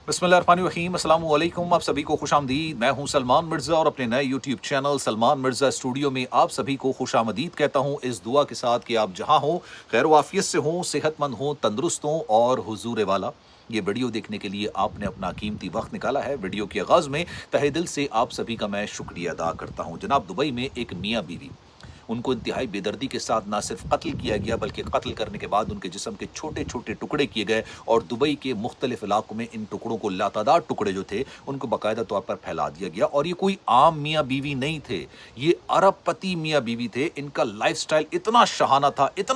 बिस्मिल्लाहिर्रहमानिर्रहीम, अस्सलाम वालेकुम। आप सभी को खुशामदीद। मैं हूं सलमान मिर्ज़ा और अपने नए YouTube channel Salman Mirza studio में आप सभी को खुशामदीद कहता हूं, इस दुआ के साथ कि आप जहां हों खैर वाफियत से हों, सेहतमंद हों, तंदुरुस्त हों और हुजूर वाला। ये वीडियो देखने के लिए आपने अपना कीमती वक्त निकाला है। वीडियो के आगाज़ में तहे दिल से आप सभी का मैं शुक्रिया अदा करता हूँ। जनाब, दुबई में एक मियाँ बीवी, उनको इंतहाई बेदर्दी के साथ ना सिर्फ कत्ल किया गया बल्कि कत्ल करने के बाद उनके जिस्म के छोटे छोटे टुकड़े किए गए और दुबई के मुख्तलिफ इलाकों में इन टुकड़ों को लातादार टुकड़े जो थे उनको बाकायदा तौर पर फैला दिया गया। और ये कोई आम मियाँ बीवी नहीं थे, ये अरबपति मियाँ बीवी थे। इनका लाइफस्टाइल इतना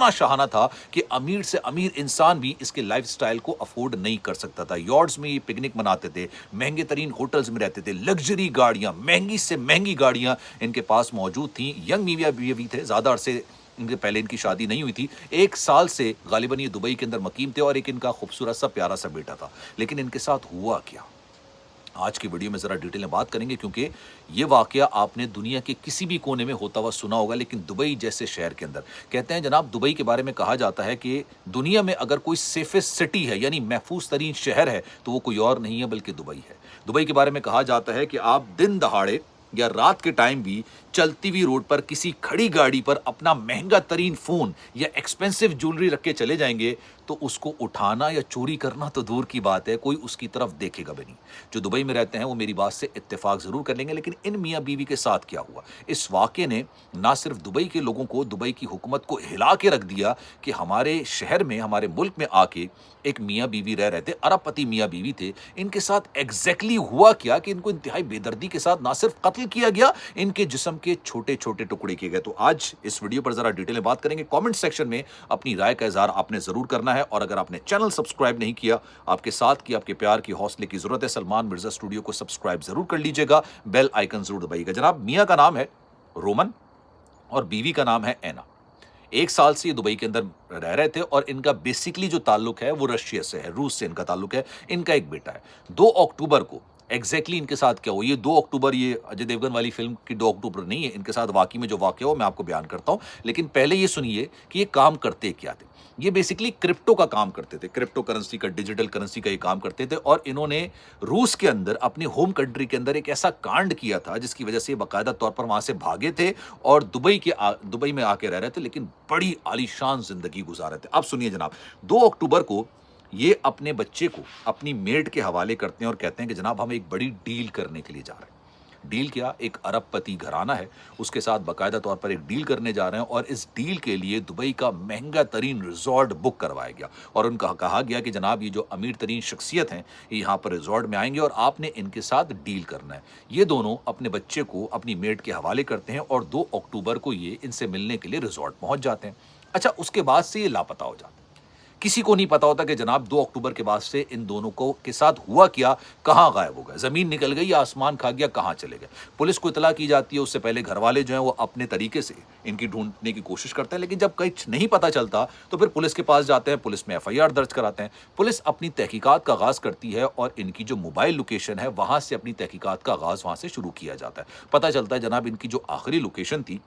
शहाना था कि अमीर से अमीर इंसान भी इसके लाइफस्टाइल को अफोर्ड नहीं कर सकता था। यॉर्ड्स में ये पिकनिक मनाते थे, महंगे तरीन होटल्स में रहते थे, लग्जरी गाड़ियां, महंगी से महंगी गाड़ियां इनके पास मौजूद थी। यंग मियाँ बीवी थे, ज्यादा अरसे इनके पहले इनकी शादी नहीं हुई थी। 1 साल से गालिबन ये दुबई के अंदर मकीम थे और एक इनका खूबसूरत सा प्यारा सा बेटा था। लेकिन इनके साथ हुआ क्या, आज की वीडियो में जरा डिटेल में बात करेंगे, क्योंकि ये वाकया आपने दुनिया के किसी भी कोने में होता हुआ सुना होगा, लेकिन दुबई जैसे शहर के अंदर, कहते हैं जनाब, दुबई के बारे में कहा जाता है कि दुनिया में अगर कोई सेफेस्ट सिटी है यानी महफूज तरीन शहर है तो वो कोई और नहीं है बल्कि दुबई है। दुबई के बारे में कहा जाता है कि आप दिन दहाड़े या रात के टाइम भी चलती हुई रोड पर किसी खड़ी गाड़ी पर अपना महंगा तरीन फोन या एक्सपेंसिव ज्वेलरी रख के चले जाएंगे तो उसको उठाना या चोरी करना तो दूर की बात है, कोई उसकी तरफ देखेगा भी नहीं। जो दुबई में रहते हैं वो मेरी बात से इत्तेफाक जरूर कर लेंगे। लेकिन इन मियाँ बीवी के साथ क्या हुआ, इस वाक़े ने ना सिर्फ दुबई के लोगों को, दुबई की हुकूमत को हिला के रख दिया कि हमारे शहर में, हमारे मुल्क में आके एक मियाँ बीवी रह रहे थे, अरबपति मियाँ बीवी थे। इनके साथ एग्जैक्टली हुआ क्या कि इनको इंतहाई बेदर्दी के साथ ना सिर्फ कत्ल किया गया, इनके जिस्म के छोटे छोटे टुकड़े किए गए। तो आज इस वीडियो पर जरा डिटेल में बात करेंगे। कमेंट सेक्शन में अपनी राय का इजहार आपने जरूर करना है और अगर आपने चैनल सब्सक्राइब नहीं किया, आपके साथ की, आपके प्यार की, हौसले की जरूरत है। सलमान मिर्जा स्टूडियो को सब्सक्राइब जरूर कर लीजिएगा, बेल आइकन जरूर दबाइएगा। जनाब, मियाँ का नाम है रोमन और बीवी का नाम है ऐना। 1 साल से ये दुबई के अंदर रह रहे थे और इनका बेसिकली जो ताल्लुक है वो रशिया से है, रूस से इनका ताल्लुक है। इनका एक बेटा है। 2 अक्टूबर को एग्जैक्टली इनके साथ क्या हुआ, ये 2 अक्टूबर, ये अजय देवगन वाली फिल्म की 2 अक्टूबर नहीं है, इनके साथ वाकई में जो वाकया हो मैं आपको बयान करता हूं। लेकिन पहले ये सुनिए कि ये काम करते क्या थे। ये बेसिकली क्रिप्टो का काम करते थे, क्रिप्टो करेंसी का, डिजिटल करेंसी का ये काम करते थे। और इन्होंने रूस के अंदर, अपने होम कंट्री के अंदर एक ऐसा कांड किया था जिसकी वजह से बाकायदा तौर पर वहां से भागे थे और दुबई में आके रह रहे थे, लेकिन बड़ी आलीशान जिंदगी गुजार रहे थे। अब सुनिए जनाब, 2 अक्टूबर को ये अपने बच्चे को अपनी मेड के हवाले करते हैं और कहते हैं कि जनाब हम एक बड़ी डील करने के लिए जा रहे हैं। डील क्या, एक अरबपति घराना है उसके साथ बाकायदा तौर पर एक डील करने जा रहे हैं और इस डील के लिए दुबई का महंगा तरीन रिजॉर्ट बुक करवाया गया और उनका कहा गया कि जनाब ये जो अमीर तरीन शख्सियत हैं ये यहाँ पर रिजॉर्ट में आएंगे और आपने इनके साथ डील करना है। ये दोनों अपने बच्चे को अपनी मेड के हवाले करते हैं और 2 अक्टूबर को ये इनसे मिलने के लिए रिजॉर्ट पहुंच जाते हैं। अच्छा, उसके बाद से ये लापता हो जाते हैं। किसी को नहीं पता होता कि जनाब 2 अक्टूबर के बाद से इन दोनों को के साथ हुआ क्या, कहां गायब हो गए, जमीन निकल गई या आसमान खा गया, कहां चले गए। पुलिस को इतला की जाती है, उससे पहले घर वाले जो हैं वो अपने तरीके से इनकी ढूंढने की कोशिश करते हैं। लेकिन जब कुछ नहीं पता चलता तो फिर पुलिस के पास जाते हैं, पुलिस में एफआईआर दर्ज कराते हैं। पुलिस अपनी तहकीकात का आगाज करती है और इनकी जो मोबाइल लोकेशन है वहां से अपनी तहकीकात का आगाज वहां से शुरू किया जाता है। पता चलता है जनाब इनकी जो आखिरी लोकेशन थी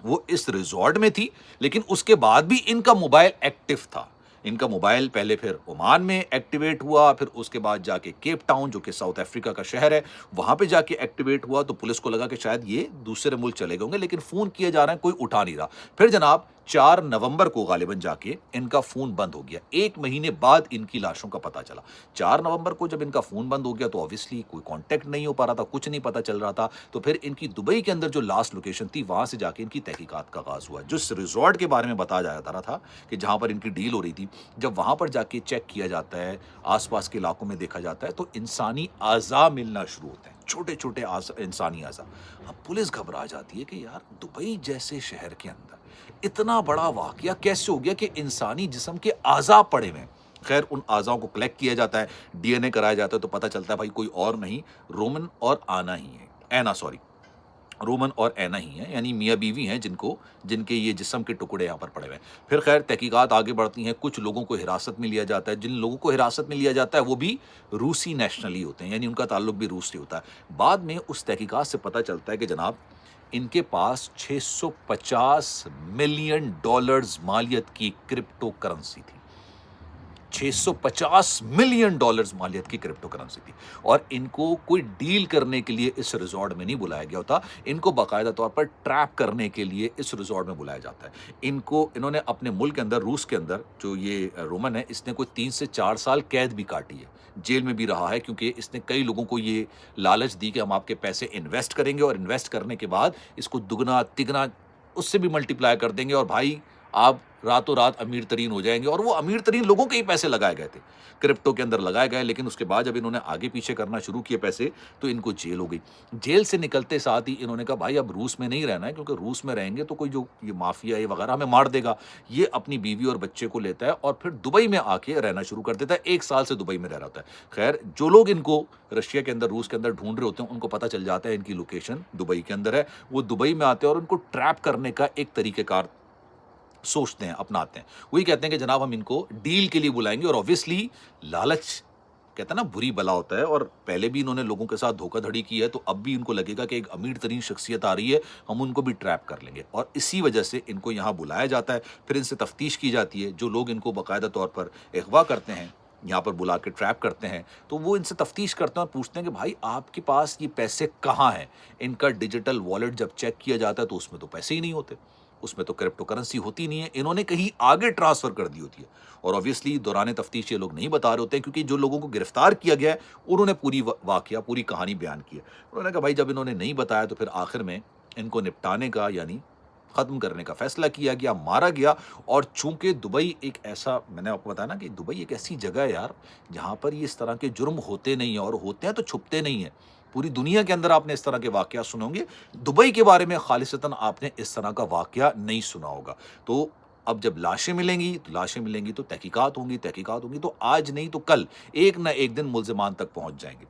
वो इस रिजॉर्ट में थी, लेकिन उसके बाद भी इनका मोबाइल एक्टिव था। इनका मोबाइल पहले फिर ओमान में एक्टिवेट हुआ, फिर उसके बाद जाके केप टाउन, जो कि साउथ अफ्रीका का शहर है, वहां पे जाके एक्टिवेट हुआ। तो पुलिस को लगा कि शायद ये दूसरे मुल्क चले गए होंगे, लेकिन फोन किए जा रहे हैं, कोई उठा नहीं रहा। फिर जनाब 4 नवंबर को गालिबन जाके इनका फोन बंद हो गया। 1 महीने बाद इनकी लाशों का पता चला। 4 नवंबर को जब इनका फोन बंद हो गया तो ऑब्वियसली कोई कांटेक्ट नहीं हो पा रहा था, कुछ नहीं पता चल रहा था। तो फिर इनकी दुबई के अंदर जो लास्ट लोकेशन थी वहां से जाके इनकी तहकीकात का आगाज हुआ। जिस रिजॉर्ट के बारे में बताया जा रहा था कि जहां पर इनकी डील हो रही थी, जब वहां पर जाके चेक किया जाता है, आसपास के इलाकों में देखा जाता है तो इंसानी आज़ा मिलना शुरू होते हैं, छोटे छोटे इंसानी आज़ा। अब पुलिस घबरा जाती है कि यार दुबई जैसे शहर के अंदर इतना बड़ा वाकया कैसे हो गया कि इंसानी जिस्म के आज़ा पड़े हुए हैं। खैर, उन आज़ाओं को कलेक्ट किया जाता है, डीएनए कराया जाता है, तो पता चलता है भाई कोई और नहीं, रोमन और आना ही है, ऐना, सॉरी, रोमन और ऐना ही है, यानी मियाँ बीवी हैं जिनके ये जिस्म के टुकड़े यहाँ पर पड़े हुए हैं। फिर खैर तहकीकात आगे बढ़ती हैं, कुछ लोगों को हिरासत में लिया जाता है। जिन लोगों को हिरासत में लिया जाता है वो भी रूसी नेशनली होते हैं, यानी उनका ताल्लुक भी रूस से होता है। बाद में उस तहकीकात से पता चलता है कि जनाब इनके पास $650 मिलियन मालियत की क्रिप्टो करेंसी थी। $650 मिलियन मालियत की क्रिप्टो करेंसी थी, और इनको कोई डील करने के लिए इस रिजॉर्ट में नहीं बुलाया गया होता, इनको बाकायदा तौर पर ट्रैप करने के लिए इस रिजॉर्ट में बुलाया जाता है। इन्होंने अपने मुल्क के अंदर, रूस के अंदर, जो ये रोमन है, इसने कोई 3 से 4 साल कैद भी काटी है, जेल में भी रहा है, क्योंकि इसने कई लोगों को ये लालच दी कि हम आपके पैसे इन्वेस्ट करेंगे और इन्वेस्ट करने के बाद इसको दुगना तिगना उससे भी मल्टीप्लाई कर देंगे, और भाई आप रातों रात अमीर तरीन हो जाएंगे। और वो अमीर तरीन लोगों के ही पैसे लगाए गए थे, क्रिप्टो के अंदर लगाए गए, लेकिन उसके बाद जब इन्होंने आगे पीछे करना शुरू किए पैसे, तो इनको जेल हो गई। जेल से निकलते साथ ही इन्होंने कहा भाई अब रूस में नहीं रहना है, क्योंकि रूस में रहेंगे तो कोई जो ये माफिया ये वगैरह हमें मार देगा। ये अपनी बीवी और बच्चे को लेता है और फिर दुबई में आके रहना शुरू कर देता है। 1 साल से दुबई में रह रहा होता है। खैर, जो लोग इनको रशिया के अंदर, रूस के अंदर ढूंढ रहे होते हैं, उनको पता चल जाता है इनकी लोकेशन दुबई के अंदर है। वो दुबई में आते हैं और उनको ट्रैप करने का एक तरीकेकार सोचते हैं, अपनाते हैं। वही कहते हैं कि जनाब हम इनको डील के लिए बुलाएंगे, और ऑब्वियसली लालच कहते हैं ना बुरी बला होता है, और पहले भी इन्होंने लोगों के साथ धोखाधड़ी की है, तो अब भी इनको लगेगा कि एक अमीर तरीन शख्सियत आ रही है, हम उनको भी ट्रैप कर लेंगे, और इसी वजह से इनको यहाँ बुलाया जाता है। फिर इनसे तफ्तीश की जाती है। जो लोग इनको बाकायदा तौर पर अगवा करते हैं, यहाँ पर बुला के ट्रैप करते हैं, तो वो इनसे तफ्तीश करते हैं और पूछते हैं कि भाई आपके पास ये पैसे कहाँ हैं। इनका डिजिटल वॉलेट जब चेक किया जाता है तो उसमें तो पैसे ही नहीं होते, उसमें तो क्रिप्टो करेंसी होती नहीं है, इन्होंने कहीं आगे ट्रांसफर कर दी होती है। और ऑब्वियसली दौरान तफ्तीश ये लोग नहीं बता रहे होते हैं, क्योंकि जो लोगों को गिरफ्तार किया गया है उन्होंने पूरी वाकया, पूरी कहानी बयान की है। उन्होंने कहा भाई जब इन्होंने नहीं बताया तो फिर आखिर में इनको निपटाने का, यानी खत्म करने का फैसला किया गया, मारा गया। और चूंकि दुबई एक ऐसा, मैंने आपको बताया ना कि दुबई एक ऐसी जगह है यार, जहां पर ये इस तरह के जुर्म होते नहीं है, और होते हैं तो छुपते नहीं है। पूरी दुनिया के अंदर आपने इस तरह के वाकया सुने होंगे, दुबई के बारे में खालिसतन आपने इस तरह का वाकया नहीं सुना होगा। तो अब जब लाशें मिलेंगी तो तहकीकात होंगी, तो आज नहीं तो कल एक ना एक दिन मुल्जिमान तक पहुंच जाएंगे।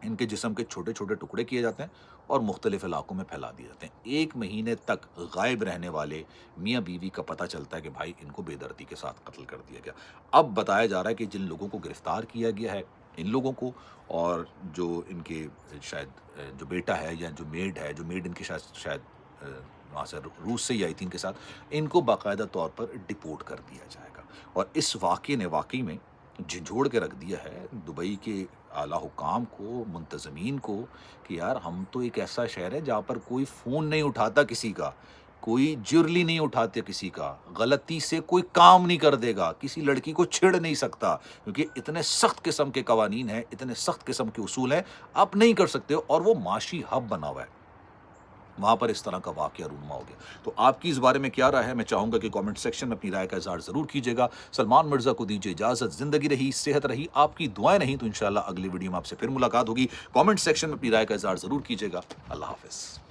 इनके जिस्म के छोटे छोटे टुकड़े किए जाते हैं और मुख्तलिफ इलाकों में फैला दिए जाते हैं। 1 महीने तक गायब रहने वाले मियाँ बीवी का पता चलता है कि भाई इनको बेदर्दी के साथ कत्ल कर दिया गया। अब बताया जा रहा है कि जिन लोगों को गिरफ्तार किया गया है, इन लोगों को, और जो इनके शायद जो बेटा है या जो मेड इनके शायद वहाँ से रूस से ही आई थी इनके साथ, इनको बाकायदा तौर पर डिपोर्ट कर दिया जाएगा। और इस वाक़े ने वाकई में झिझोड़ के रख दिया है दुबई के आला हुकाम को, मुंतज़मीन को, कि यार हम तो एक ऐसा शहर है जहाँ पर कोई फ़ोन नहीं उठाता किसी का, कोई जुर्ली नहीं उठाते किसी का, गलती से कोई काम नहीं कर देगा, किसी लड़की को छेड़ नहीं सकता, क्योंकि इतने सख्त किस्म के कवानीन हैं, इतने सख्त किस्म के उसूल हैं, आप नहीं कर सकते हो। और वो माशी हब बना हुआ है, वहाँ पर इस तरह का वाक़या रूनुमा हो गया। तो आपकी इस बारे में क्या राय है? मैं चाहूँगा कि कमेंट सेक्शन में अपनी राय का इज़हार ज़रूर कीजिएगा। सलमान मिर्ज़ा को दीजिए इजाज़त। ज़िंदगी रही, सेहत रही, आपकी दुआएं नहीं तो इंशाअल्लाह अगली वीडियो में आपसे फिर मुलाकात होगी। कमेंट सेक्शन में अपनी राय का इज़हार ज़रूर कीजिएगा। अल्लाह हाफ़िज़।